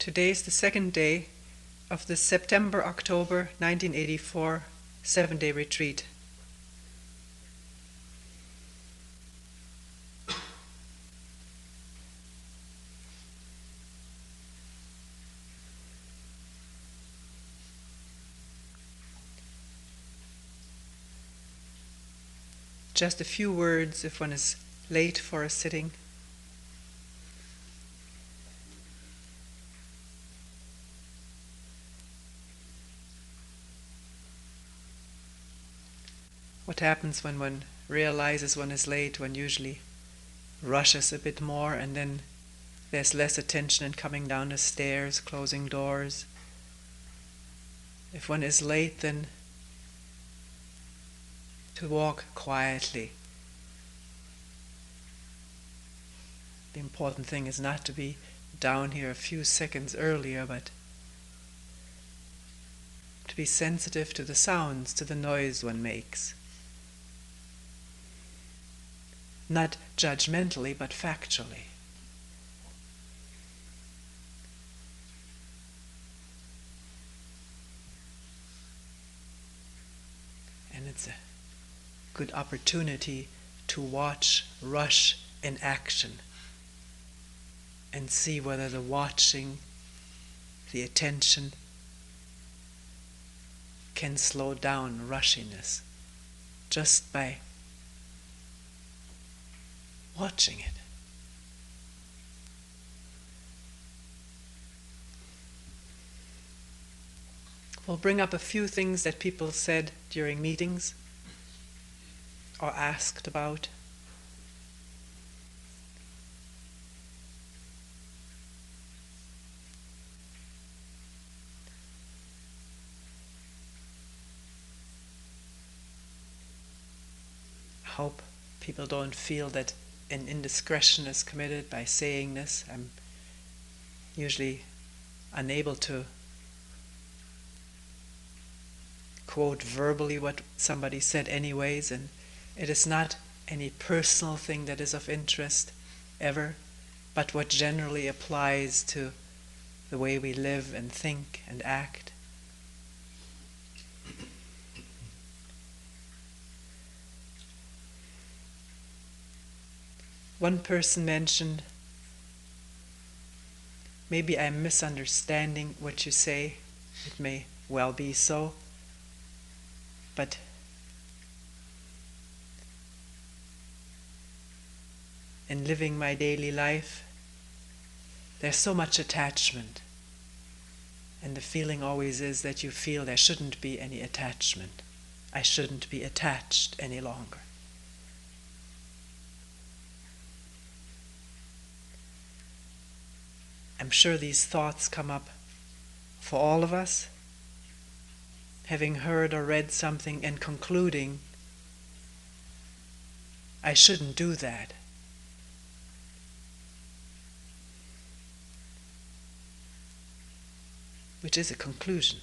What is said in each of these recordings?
Today is the second day of the September-October 1984 7-day retreat. Just a few words if one is late for a sitting. What happens when one realizes one is late? One usually rushes a bit more, and then there's less attention in coming down the stairs, closing doors. If one is late, then to walk quietly. The important thing is not to be down here a few seconds earlier, but to be sensitive to the sounds, to the noise one makes. Not judgmentally, but factually. And it's a good opportunity to watch rush in action and see whether the watching, the attention, can slow down rushiness just by watching it. We'll bring up a few things that people said during meetings or asked about. I hope people don't feel that an indiscretion is committed by saying this. I'm usually unable to quote verbally what somebody said anyways, and it is not any personal thing that is of interest ever, but what generally applies to the way we live and think and act. One person mentioned, maybe I'm misunderstanding what you say. It may well be so. But in living my daily life, there's so much attachment. And the feeling always is that you feel there shouldn't be any attachment. I shouldn't be attached any longer. I'm sure these thoughts come up for all of us, having heard or read something and concluding, I shouldn't do that. Which is a conclusion.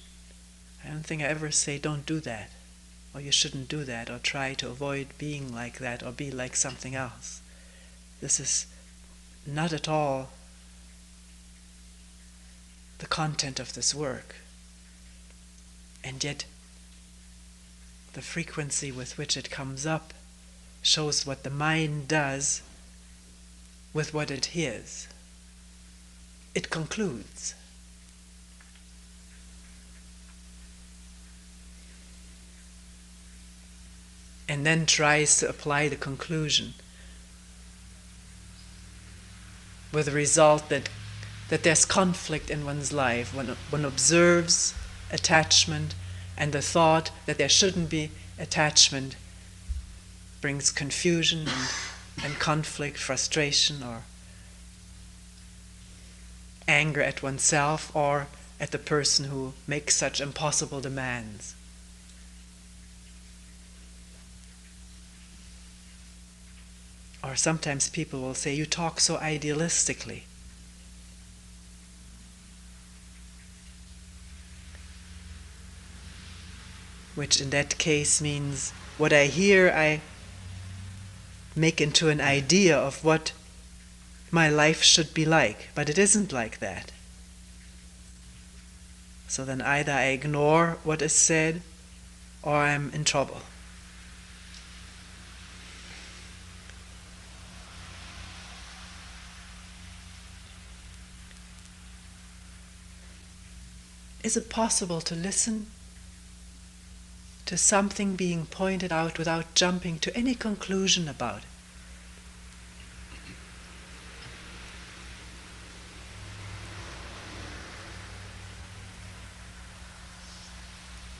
I don't think I ever say, don't do that, or you shouldn't do that, or try to avoid being like that, or be like something else. This is not at all the content of this work. And yet, the frequency with which it comes up shows what the mind does with what it hears. It concludes. And then tries to apply the conclusion, with the result that there's conflict in one's life. When one observes attachment, and the thought that there shouldn't be attachment brings confusion and conflict, frustration, or anger at oneself or at the person who makes such impossible demands. Or sometimes people will say, you talk so idealistically. Which in that case means what I hear I make into an idea of what my life should be like, but it isn't like that. So then either I ignore what is said or I'm in trouble. Is it possible to listen to something being pointed out without jumping to any conclusion about it?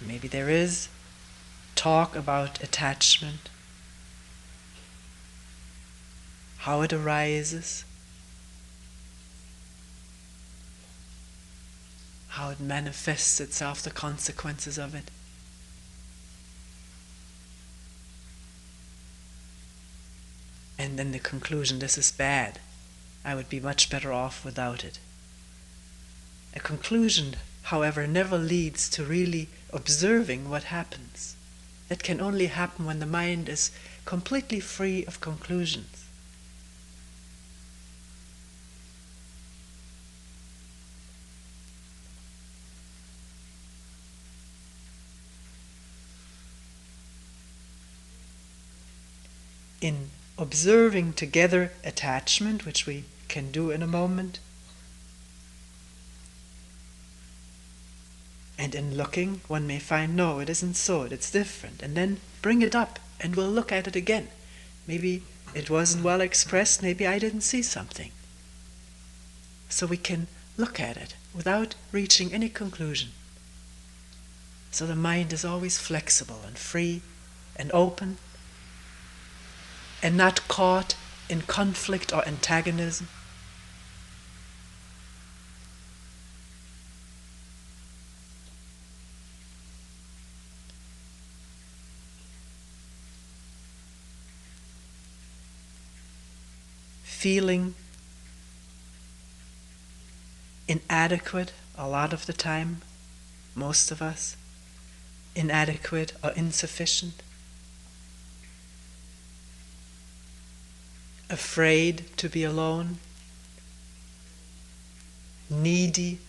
Maybe there is talk about attachment, how it arises, how it manifests itself, the consequences of it. And then the conclusion, this is bad. I would be much better off without it. A conclusion, however, never leads to really observing what happens. That can only happen when the mind is completely free of conclusions. In observing together attachment, which we can do in a moment, and in looking, one may find, no, it isn't so, it's different, and then bring it up, and we'll look at it again. Maybe it wasn't well expressed, maybe I didn't see something. So we can look at it without reaching any conclusion. So the mind is always flexible and free and open, and not caught in conflict or antagonism. Feeling inadequate a lot of the time, most of us, inadequate or insufficient. Afraid to be alone, needy,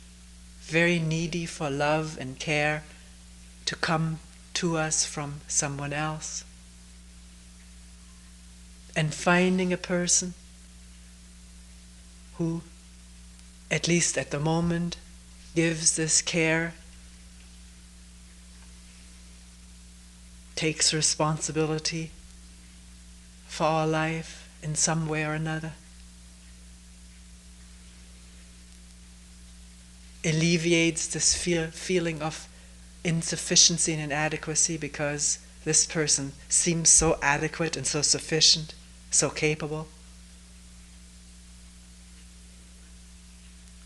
very needy for love and care to come to us from someone else, and finding a person who, at least at the moment, gives this care, takes responsibility for our life in some way or another, alleviates this feeling of insufficiency and inadequacy because this person seems so adequate and so sufficient, so capable.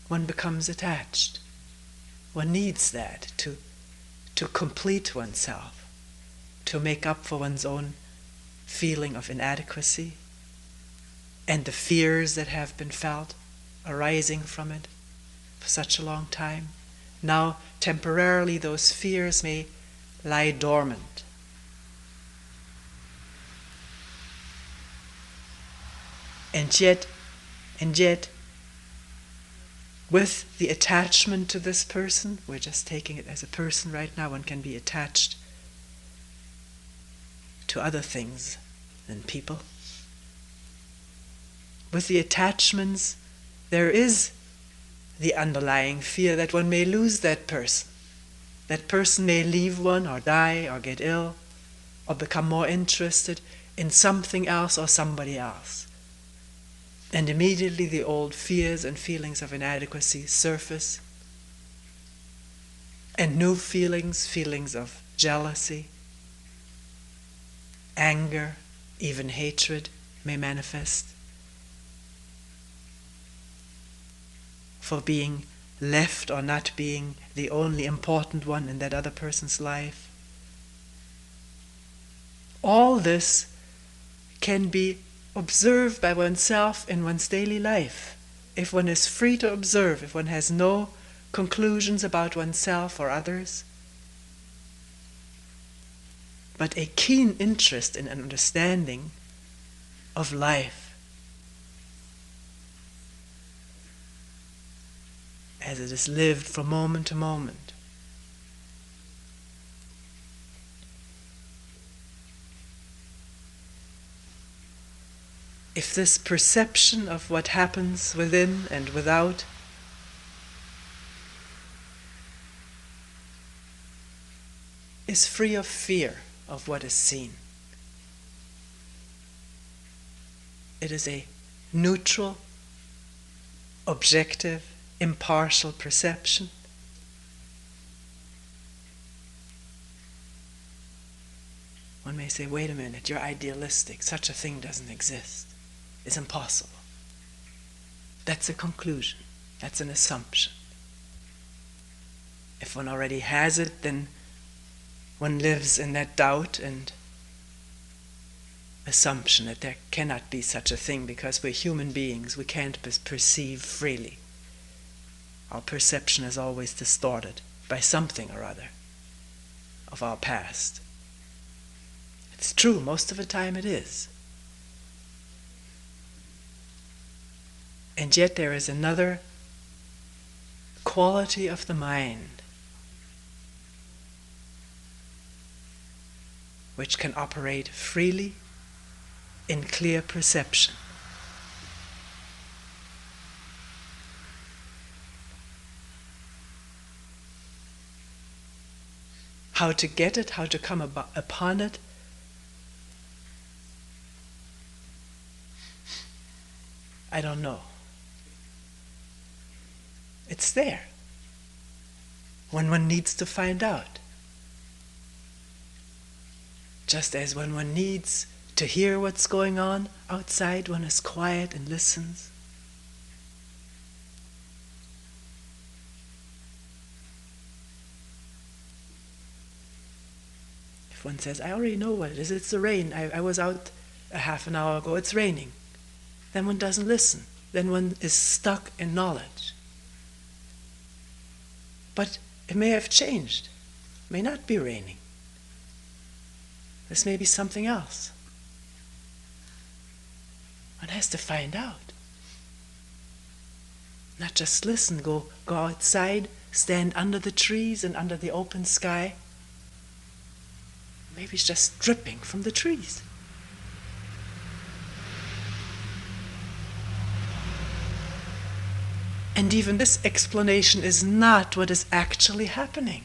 One becomes attached. One needs that to complete oneself, to make up for one's own feeling of inadequacy and the fears that have been felt arising from it for such a long time. Now, temporarily, those fears may lie dormant. And yet, with the attachment to this person, we're just taking it as a person right now, one can be attached to other things than people. With the attachments, there is the underlying fear that one may lose that person. That person may leave one or die or get ill or become more interested in something else or somebody else. And immediately the old fears and feelings of inadequacy surface. And new feelings of jealousy, anger, even hatred may manifest for being left or not being the only important one in that other person's life. All this can be observed by oneself in one's daily life. If one is free to observe, if one has no conclusions about oneself or others, but a keen interest in an understanding of life as it is lived from moment to moment. if this perception of what happens within and without is free of fear of what is seen. It is a neutral, objective, impartial perception. One may say, wait a minute, you're idealistic. Such a thing doesn't exist. It's impossible. That's a conclusion. That's an assumption. If one already has it, then one lives in that doubt and assumption that there cannot be such a thing because we're human beings. We can't perceive freely. Our perception is always distorted by something or other of our past. It's true, most of the time it is. And yet there is another quality of the mind which can operate freely in clear perception. How to get it, how to come upon it, I don't know. It's there when one needs to find out. Just as when one needs to hear what's going on outside, one is quiet and listens. If one says, I already know what it is, it's the rain. I was out a half an hour ago, it's raining. Then one doesn't listen. Then one is stuck in knowledge. But it may have changed. It may not be raining. This may be something else. One has to find out. Not just listen, go outside, stand under the trees and under the open sky. Maybe it's just dripping from the trees. And even this explanation is not what is actually happening.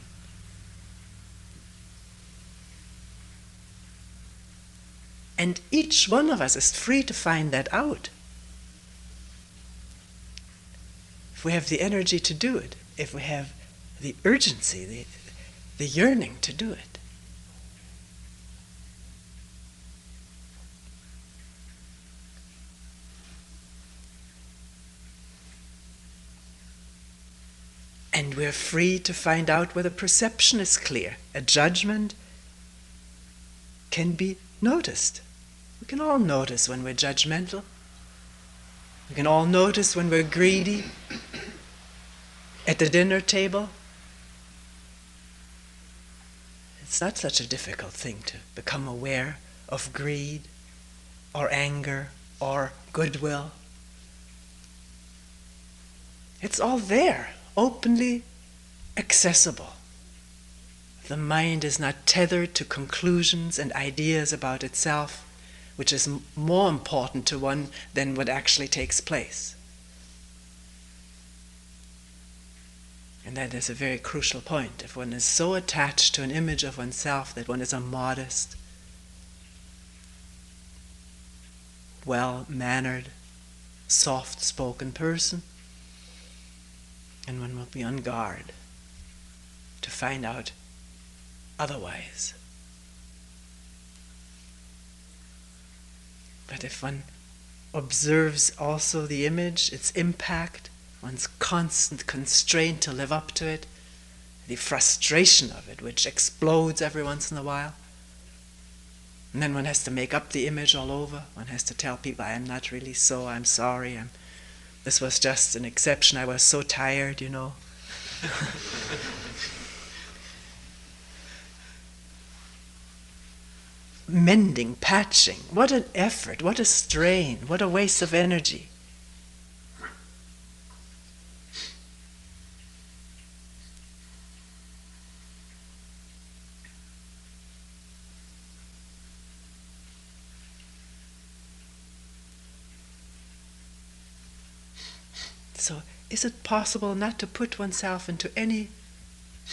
And each one of us is free to find that out. If we have the energy to do it, if we have the urgency, the yearning to do it. And we're free to find out whether perception is clear. A judgment can be noticed. We can all notice when we're judgmental. We can all notice when we're greedy at the dinner table. It's not such a difficult thing to become aware of greed or anger or goodwill. It's all there, openly accessible. The mind is not tethered to conclusions and ideas about itself, which is more important to one than what actually takes place. And that is a very crucial point. If one is so attached to an image of oneself that one is a modest, well-mannered, soft-spoken person, and one will be on guard to find out otherwise. But if one observes also the image, its impact, one's constant constraint to live up to it, the frustration of it, which explodes every once in a while, and then one has to make up the image all over. One has to tell people, I am not really so, I'm sorry, this was just an exception, I was so tired, you know. Mending, patching, what an effort, what a strain, what a waste of energy. is it possible not to put oneself into any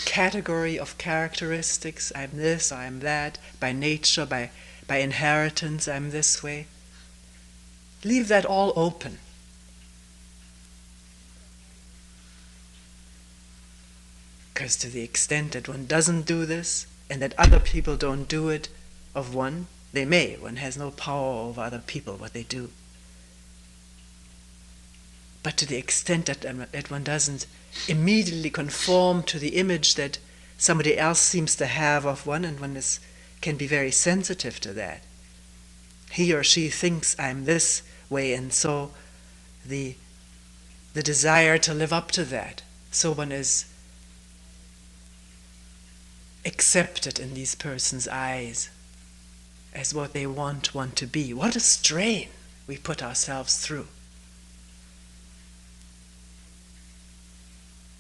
category of characteristics? I'm this, I'm that, by nature, by inheritance, I'm this way. Leave that all open. Because to the extent that one doesn't do this, and that other people don't do it of one, one has no power over other people, what they do. But to the extent that one doesn't immediately conform to the image that somebody else seems to have of one, and one can be very sensitive to that. He or she thinks I'm this way, and so the desire to live up to that. So one is accepted in these persons' eyes as what they want one to be. What a strain we put ourselves through.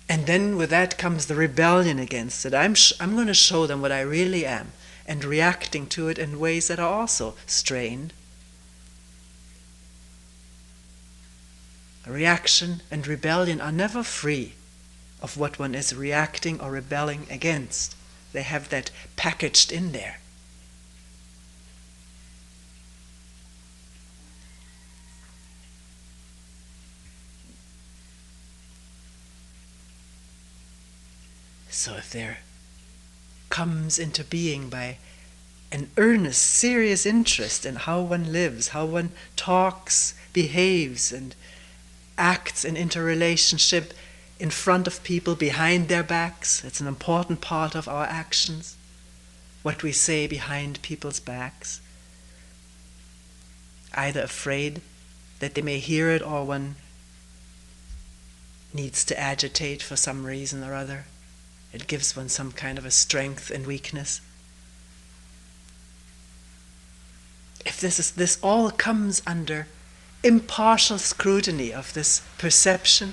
And then with that comes the rebellion against it. I'm going to show them what I really am, and reacting to it in ways that are also strained. Reaction and rebellion are never free of what one is reacting or rebelling against. They have that packaged in there. So if there comes into being by an earnest, serious interest in how one lives, how one talks, behaves, and acts in interrelationship in front of people, behind their backs, it's an important part of our actions, what we say behind people's backs, either afraid that they may hear it, or one needs to agitate for some reason or other. It gives one some kind of a strength and weakness. If this all comes under impartial scrutiny of this perception,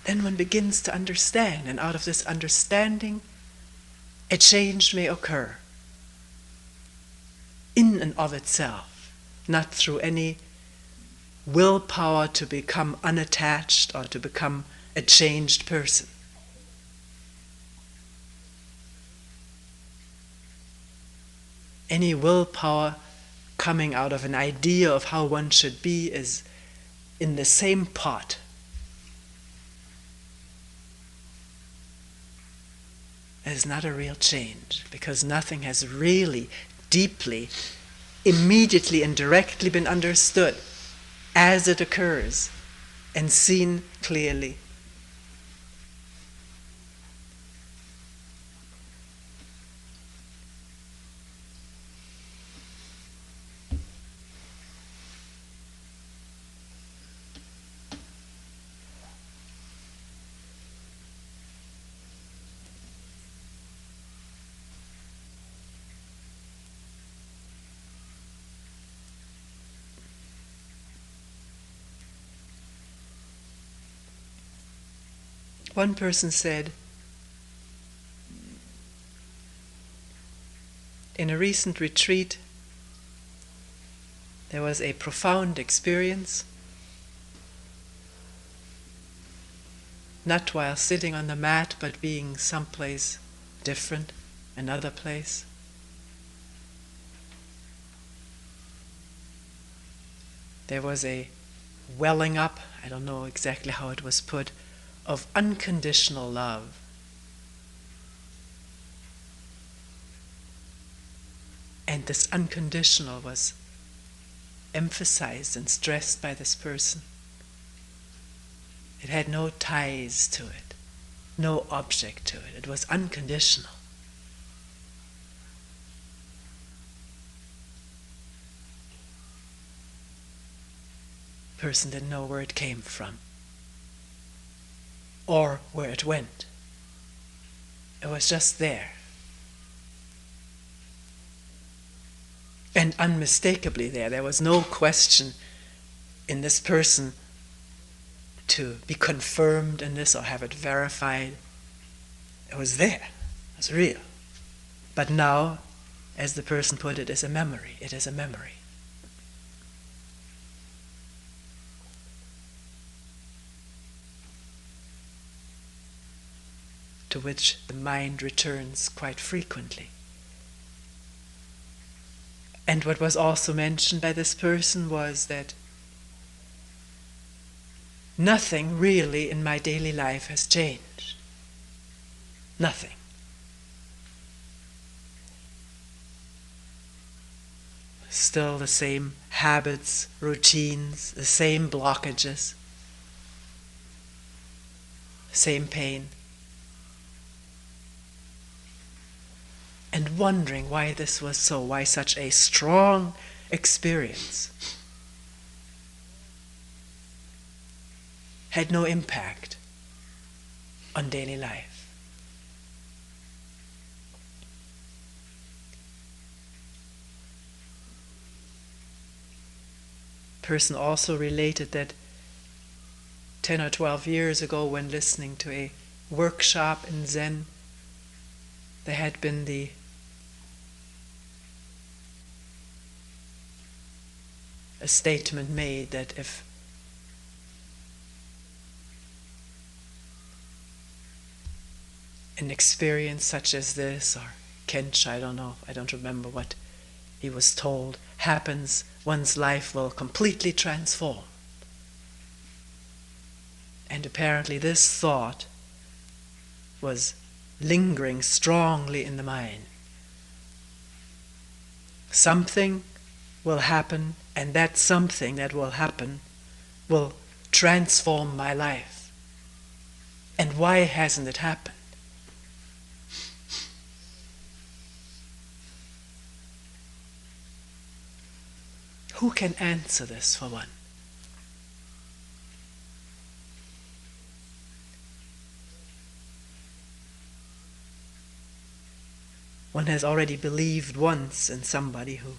then one begins to understand, and out of this understanding, a change may occur in and of itself, not through any willpower to become unattached or to become a changed person. Any willpower coming out of an idea of how one should be is in the same pot. It is not a real change, because nothing has really, deeply, immediately and directly been understood as it occurs and seen clearly. One person said, in a recent retreat, there was a profound experience, not while sitting on the mat, but being someplace different, another place. There was a welling up, I don't know exactly how it was put, of unconditional love. And this unconditional was emphasized and stressed by this person. It had no ties to it, no object to it. It was unconditional. Person didn't know where it came from or where it went. It was just there. And unmistakably there. There was no question in this person to be confirmed in this or have it verified. It was there. It was real. But now, as the person put it, is a memory. It is a memory. to which the mind returns quite frequently. And what was also mentioned by this person was that nothing really in my daily life has changed. Nothing. Still the same habits, routines, the same blockages, same pain. And wondering why this was so, why such a strong experience had no impact on daily life. Person also related that 10 or 12 years ago, when listening to a workshop in Zen, there had been a statement made that if an experience such as this, or Kench, I don't know, I don't remember what he was told, happens, one's life will completely transform. And apparently this thought was lingering strongly in the mind. Something will happen, and that something that will happen will transform my life. And why hasn't it happened? Who can answer this for one? One has already believed once in somebody who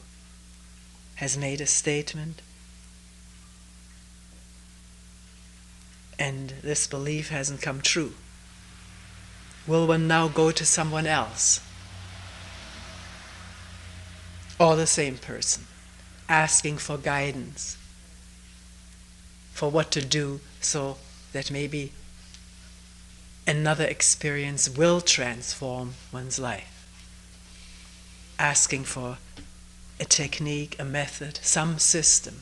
has made a statement, and this belief hasn't come true. Will one now go to someone else, or the same person, asking for guidance, for what to do so that maybe another experience will transform one's life? Asking for a technique, a method, some system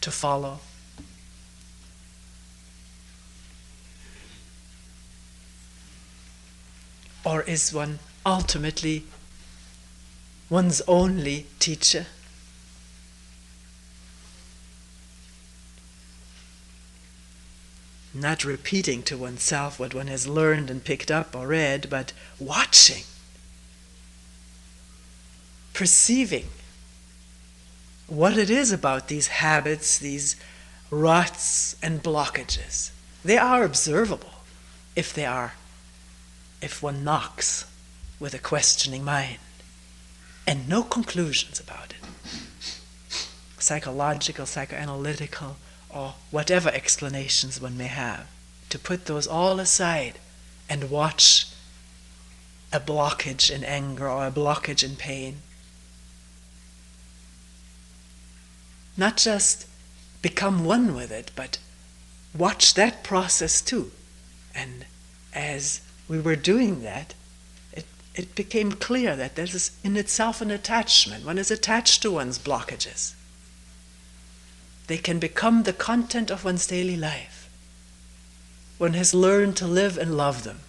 to follow. Or is one ultimately one's only teacher? Not repeating to oneself what one has learned and picked up or read, but watching, perceiving what it is about these habits, these ruts and blockages. They are observable if one knocks with a questioning mind and no conclusions about it. Psychological, psychoanalytical, or whatever explanations one may have, to put those all aside and watch a blockage in anger or a blockage in pain. Not just become one with it, but watch that process too. And as we were doing that, it became clear that there is in itself an attachment. One is attached to one's blockages. They can become the content of one's daily life. One has learned to live and love them.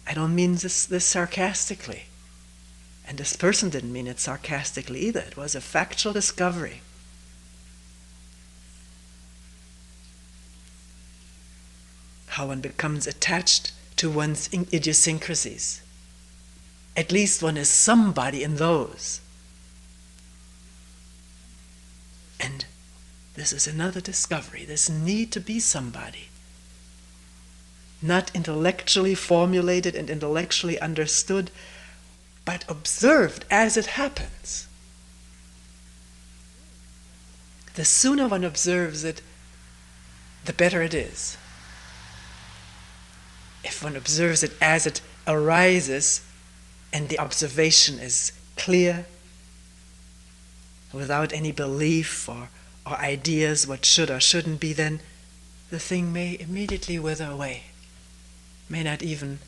I don't mean this sarcastically. And this person didn't mean it sarcastically either. It was a factual discovery. How one becomes attached to one's idiosyncrasies. At least one is somebody in those. And this is another discovery, this need to be somebody. Not intellectually formulated and intellectually understood, but observed as it happens. The sooner one observes it, the better it is. If one observes it as it arises, and the observation is clear, without any belief or ideas what should or shouldn't be, then the thing may immediately wither away. may not even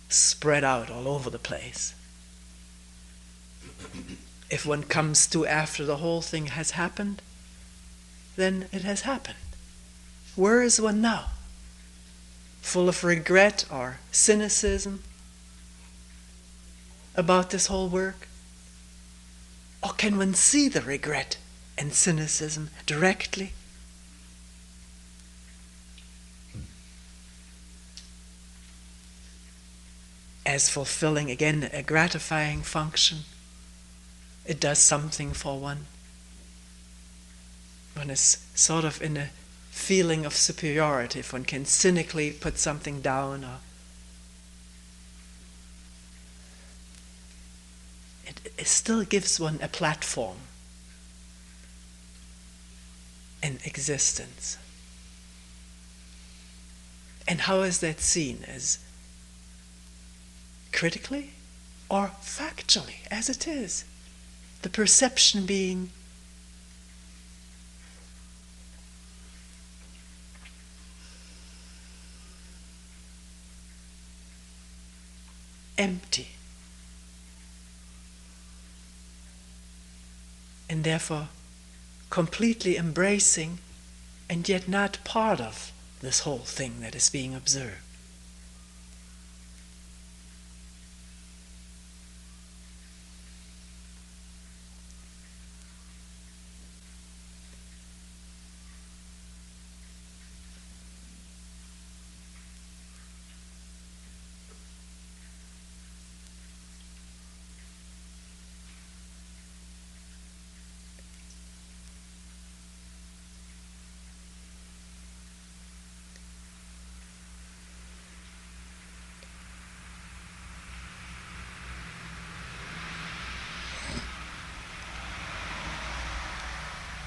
spread out all over the place. If one comes to after the whole thing has happened, then it has happened. Where is one now? Full of regret or cynicism about this whole work? Or can one see the regret and cynicism directly? As fulfilling, again, a gratifying function. It does something for one. One is sort of in a feeling of superiority if one can cynically put something down. Or it still gives one a platform, an existence. And how is that seen? As critically or factually, as it is? The perception being empty, and therefore completely embracing and yet not part of this whole thing that is being observed.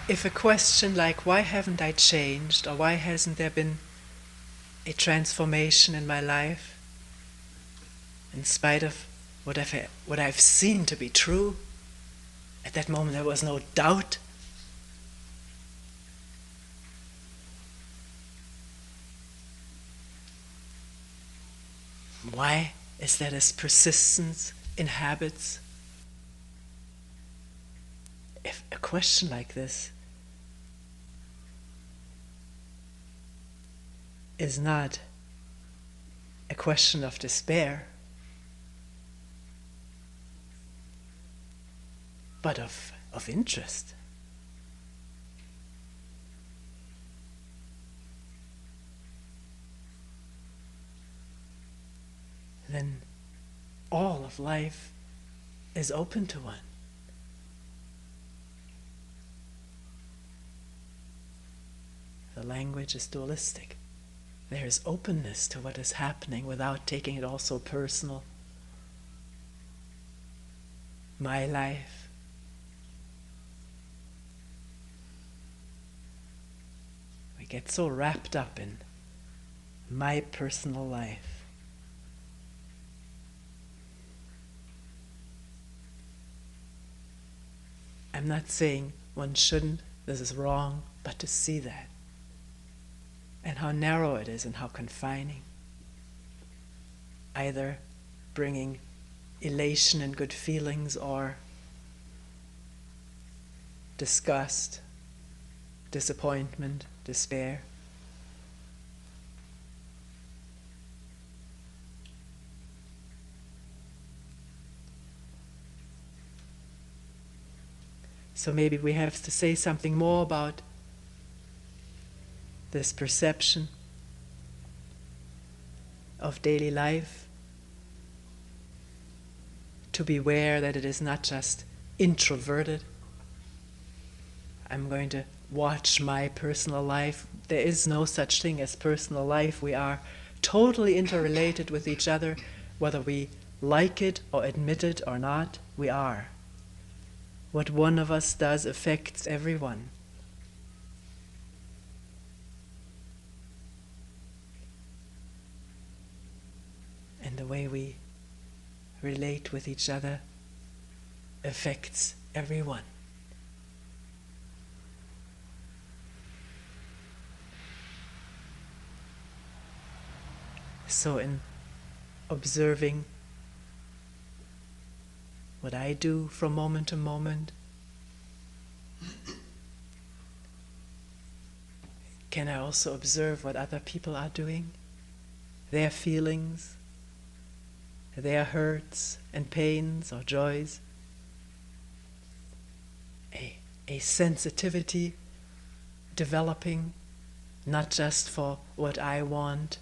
If a question like, why haven't I changed, or why hasn't there been a transformation in my life, in spite of what I've seen to be true, at that moment there was no doubt. Why is there this persistence in habits? If a question like this is not a question of despair, but of interest, then all of life is open to one. The language is dualistic. There is openness to what is happening without taking it all so personal. My life. We get so wrapped up in my personal life. I'm not saying one shouldn't, this is wrong, but to see that. And how narrow it is and how confining. Either bringing elation and good feelings or disgust, disappointment, despair. So maybe we have to say something more about this perception of daily life, to be aware that it is not just introverted. I'm going to watch my personal life. There is no such thing as personal life. We are totally interrelated with each other, whether we like it or admit it or not, we are. What one of us does affects everyone. And the way we relate with each other affects everyone. So in observing what I do from moment to moment, can I also observe what other people are doing? Their feelings, their hurts and pains or joys? A sensitivity developing, not just for what I want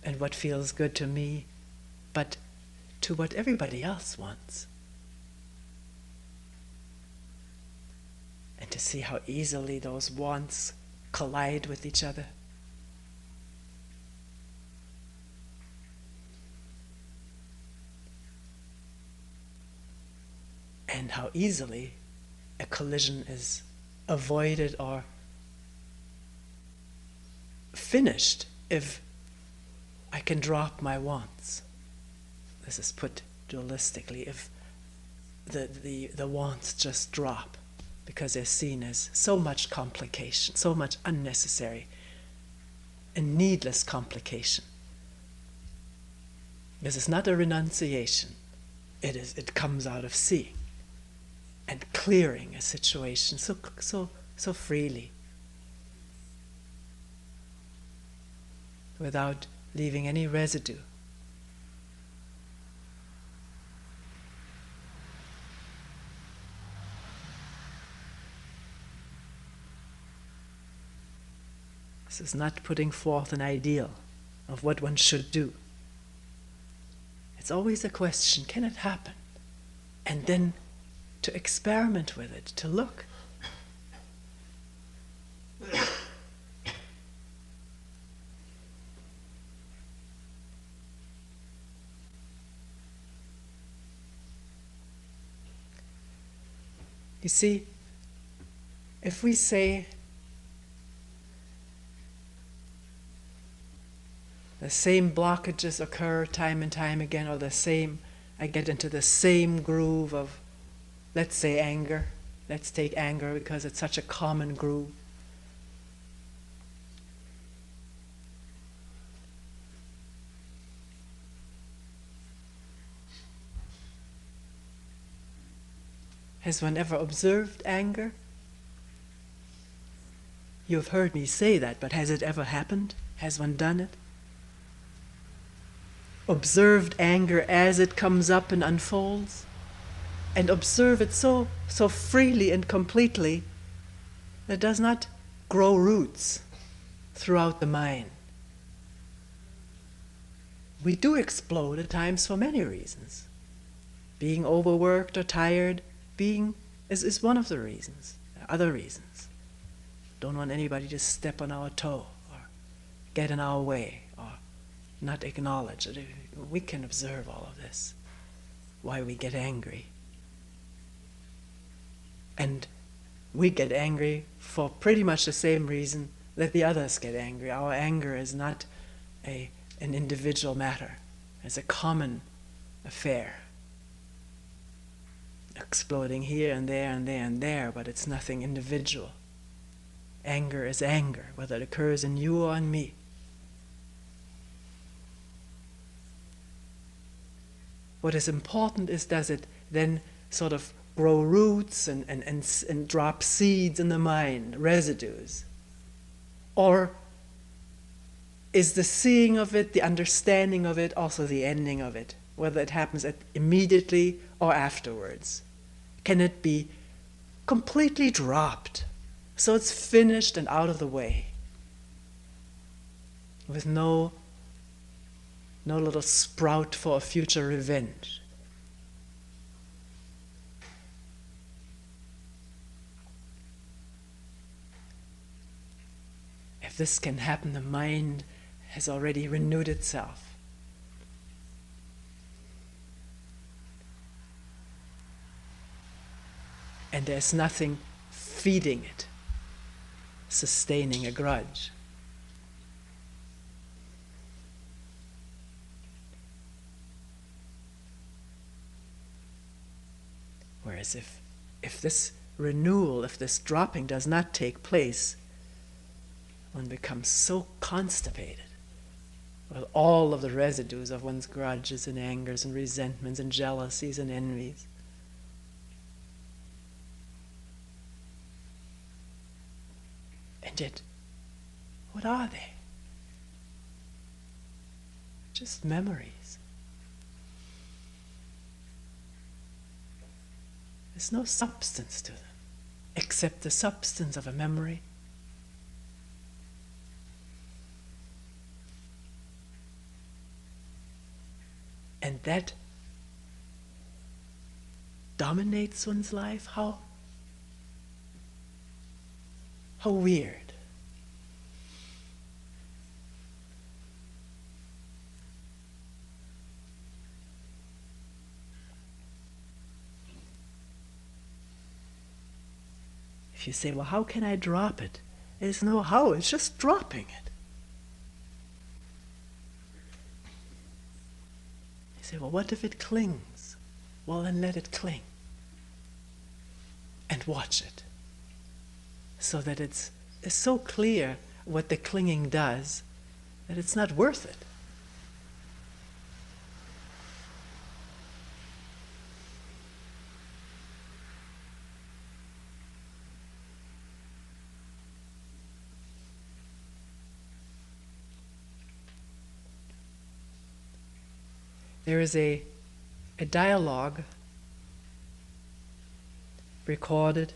and what feels good to me, but to what everybody else wants. And to see how easily those wants collide with each other. And how easily a collision is avoided or finished if I can drop my wants. This is put dualistically, if the wants just drop, because they're seen as so much complication, so much unnecessary and needless complication. This is not a renunciation. It comes out of seeing and clearing a situation so freely, without leaving any residue. This is not putting forth an ideal of what one should do. It's always a question, can it happen? And then to experiment with it, to look. You see, if we say the same blockages occur time and time again, or I get into the same groove of, let's say, anger. Let's take anger because it's such a common groove. Has one ever observed anger? You've heard me say that, but has it ever happened? Has one done it? Observed anger as it comes up and unfolds, and observe it so freely and completely that it does not grow roots throughout the mind. We do explode at times for many reasons. Being overworked or tired is one of the reasons. There are other reasons. Don't want anybody to step on our toe or get in our way or not acknowledge it. We can observe all of this, why we get angry. And we get angry for pretty much the same reason that the others get angry. Our anger is not an individual matter. It's a common affair. Exploding here and there and there and there, but it's nothing individual. Anger is anger, whether it occurs in you or in me. What is important is, does it then sort of grow roots and drop seeds in the mind, residues? Or is the seeing of it, the understanding of it, also the ending of it, whether it happens immediately or afterwards? Can it be completely dropped, so it's finished and out of the way, with no little sprout for a future revenge? If this can happen, the mind has already renewed itself. And there's nothing feeding it, sustaining a grudge. Whereas if this renewal, if this dropping does not take place, one becomes so constipated, with all of the residues of one's grudges and angers and resentments and jealousies and envies. And yet, what are they? Just memories. There's no substance to them, except the substance of a memory. And that dominates one's life? How weird. If you say, well, how can I drop it? There's no how, it's just dropping it. You say, well, what if it clings? Well, then let it cling. And watch it. So that it's so clear what the clinging does that it's not worth it. There is a dialogue recorded,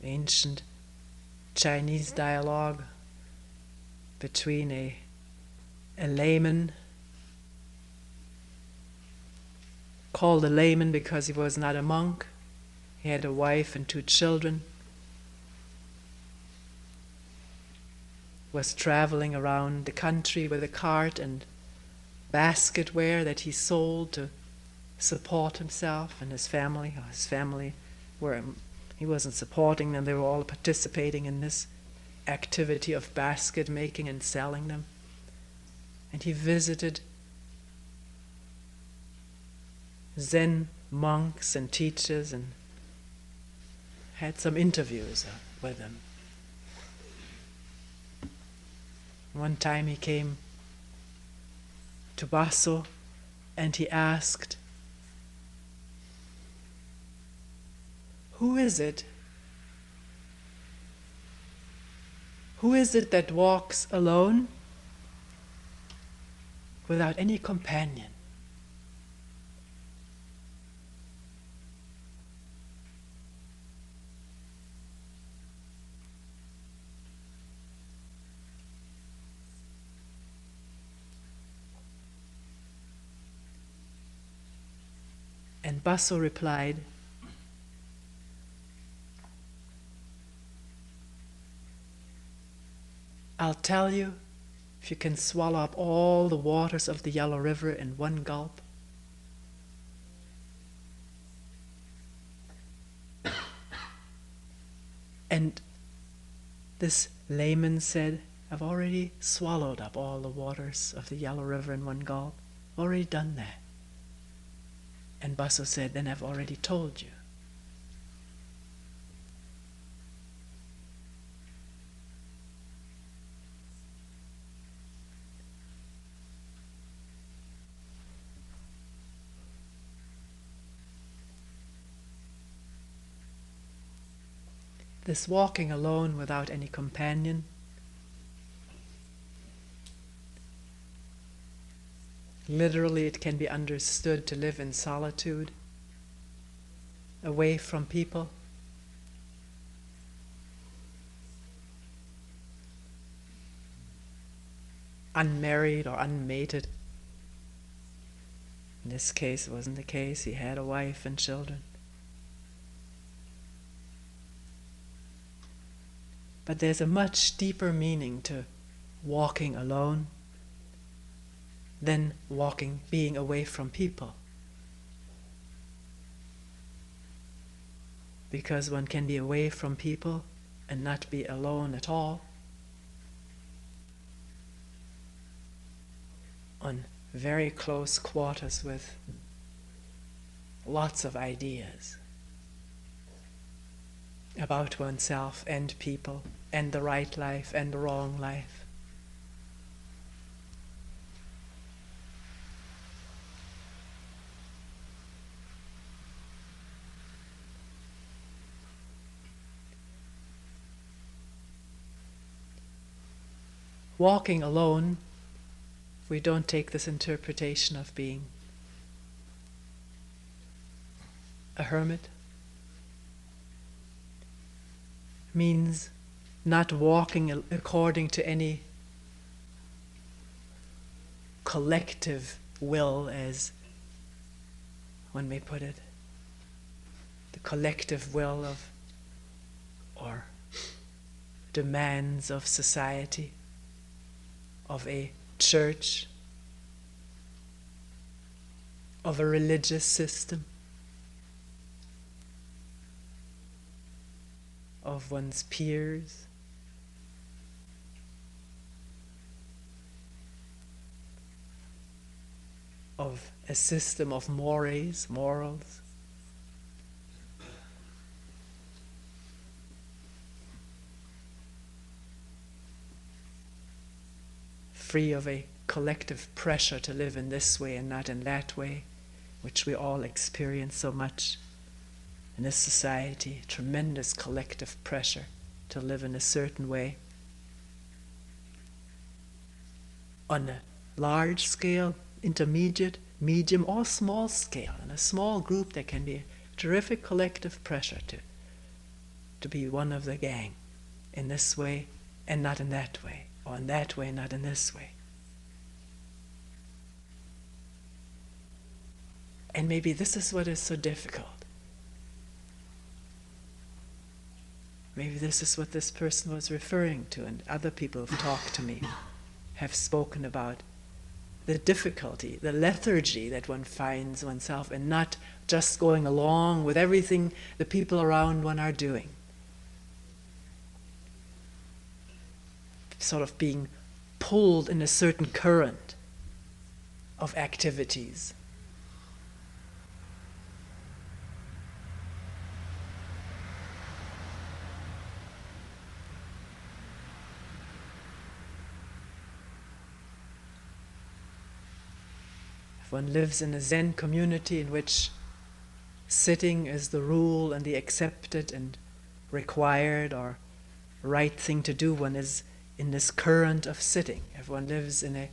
ancient Chinese dialogue between a layman, called a layman because he was not a monk. He had a wife and 2 children. Was traveling around the country with a cart and basketware that he sold to support himself and his family. His family he wasn't supporting them, they were all participating in this activity of basket making and selling them. And he visited Zen monks and teachers and had some interviews with them. One time he came to Basso and he asked, Who is it that walks alone without any companion? And Basso replied, I'll tell you if you can swallow up all the waters of the Yellow River in one gulp. And this layman said, I've already swallowed up all the waters of the Yellow River in one gulp. I've already done that. And Basso said, then I've already told you. This walking alone without any companion, literally it can be understood to live in solitude, away from people. Unmarried or unmated. In this case, it wasn't the case. He had a wife and children. But there's a much deeper meaning to walking alone than being away from people. Because one can be away from people and not be alone at all. On very close quarters with lots of ideas. about oneself and people and the right life and the wrong life. Walking alone, if we don't take this interpretation of being a hermit, means not walking according to any collective will, as one may put it, the collective will of or demands of society, of a church, of a religious system, of one's peers, of a system of morals. Free of a collective pressure to live in this way and not in that way, which we all experience so much in this society, tremendous collective pressure to live in a certain way. On a large scale, intermediate, medium, or small scale, in a small group, there can be a terrific collective pressure to be one of the gang in this way and not in that way, or in that way, not in this way. And maybe this is what is so difficult. Maybe this is what this person was referring to, and other people who've talked to me have spoken about the difficulty, the lethargy that one finds oneself in, not just going along with everything the people around one are doing. Sort of being pulled in a certain current of activities. If one lives in a Zen community in which sitting is the rule and the accepted and required or right thing to do, one is in this current of sitting. If one lives in a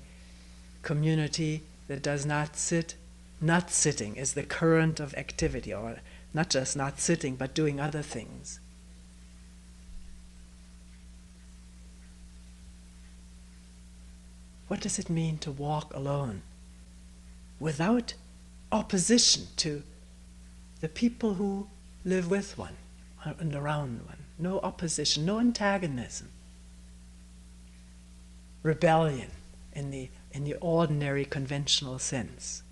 community that does not sit, not sitting is the current of activity, or not just not sitting, but doing other things. What does it mean to walk alone without opposition to the people who live with one and around one? No opposition, no antagonism. Rebellion in the ordinary conventional sense.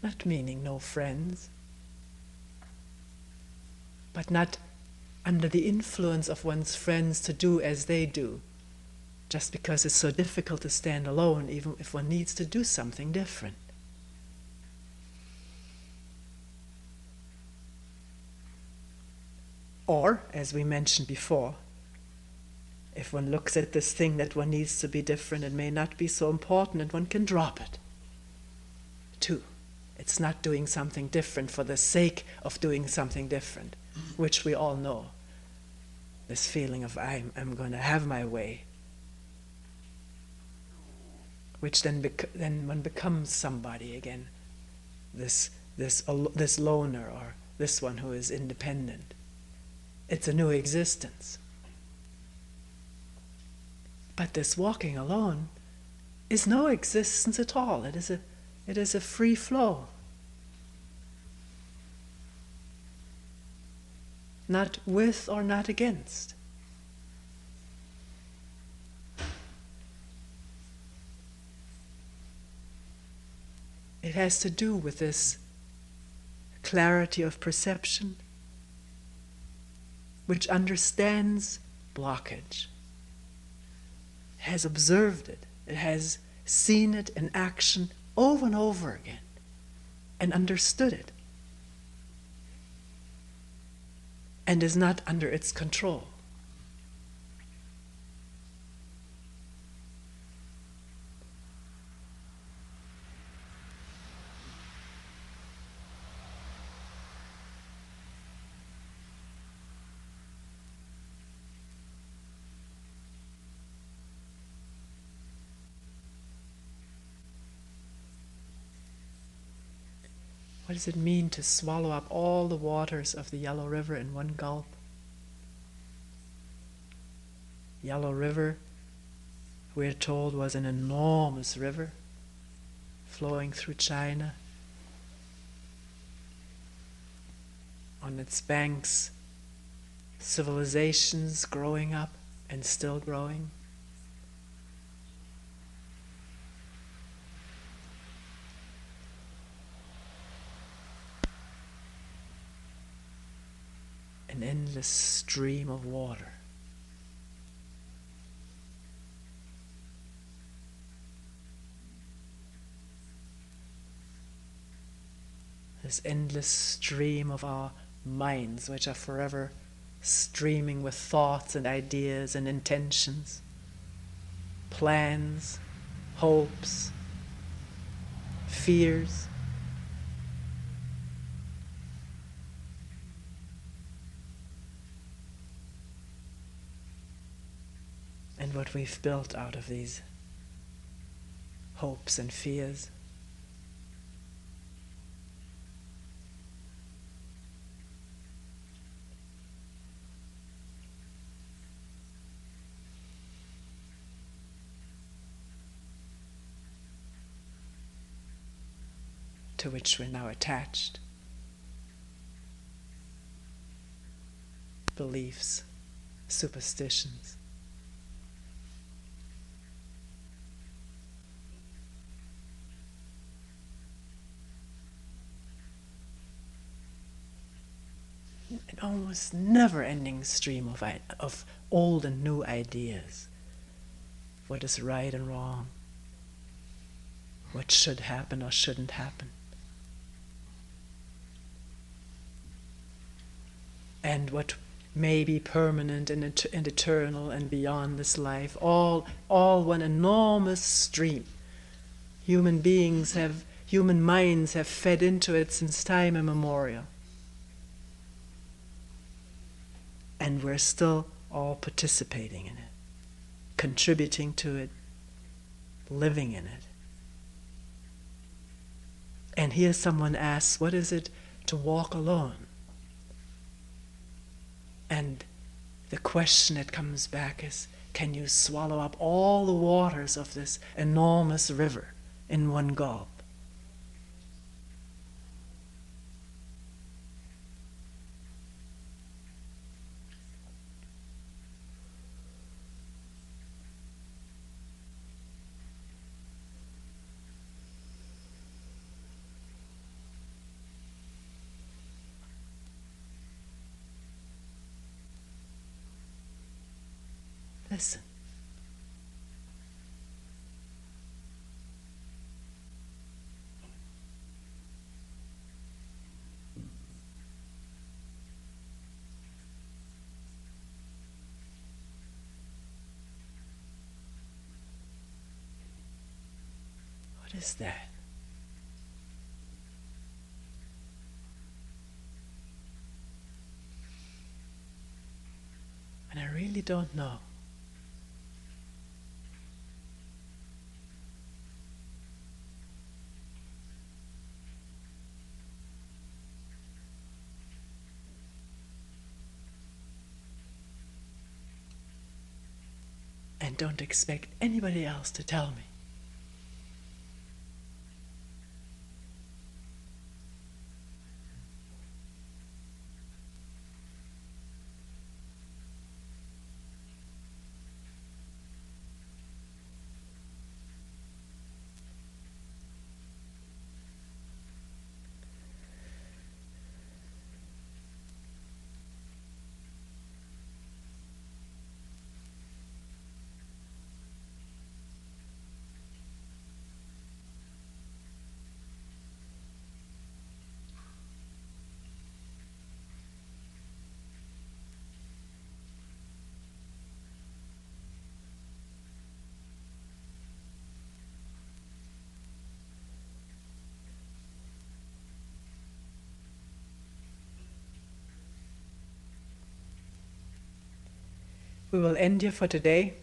Not meaning no friends, but not under the influence of one's friends to do as they do, just because it's so difficult to stand alone, even if one needs to do something different. Or, as we mentioned before, if one looks at this thing that one needs to be different, it may not be so important and one can drop it. Too. It's not doing something different for the sake of doing something different, which we all know. This feeling of I'm going to have my way, which then one becomes somebody again, this loner or this one who is independent. It's a new existence. But this walking alone is no existence at all. It is a free flow. Not with or not against. It has to do with this clarity of perception, which understands blockage, has observed it, it has seen it in action over and over again, and understood it, and is not under its control. What does it mean to swallow up all the waters of the Yellow River in one gulp? Yellow River, we're told, was an enormous river flowing through China. On its banks, civilizations growing up and still growing. An endless stream of water. This endless stream of our minds, which are forever streaming with thoughts and ideas and intentions, plans, hopes, fears. And what we've built out of these hopes and fears. To which we're now attached. Beliefs, superstitions. An almost never-ending stream of old and new ideas. What is right and wrong? What should happen or shouldn't happen? And what may be permanent and eternal and beyond this life, all one enormous stream. Human minds have fed into it since time immemorial. And we're still all participating in it, contributing to it, living in it. And here someone asks, what is it to walk alone? And the question that comes back is, can you swallow up all the waters of this enormous river in one gulp? Listen. What is that? And I really don't know. And don't expect anybody else to tell me. We will end here for today.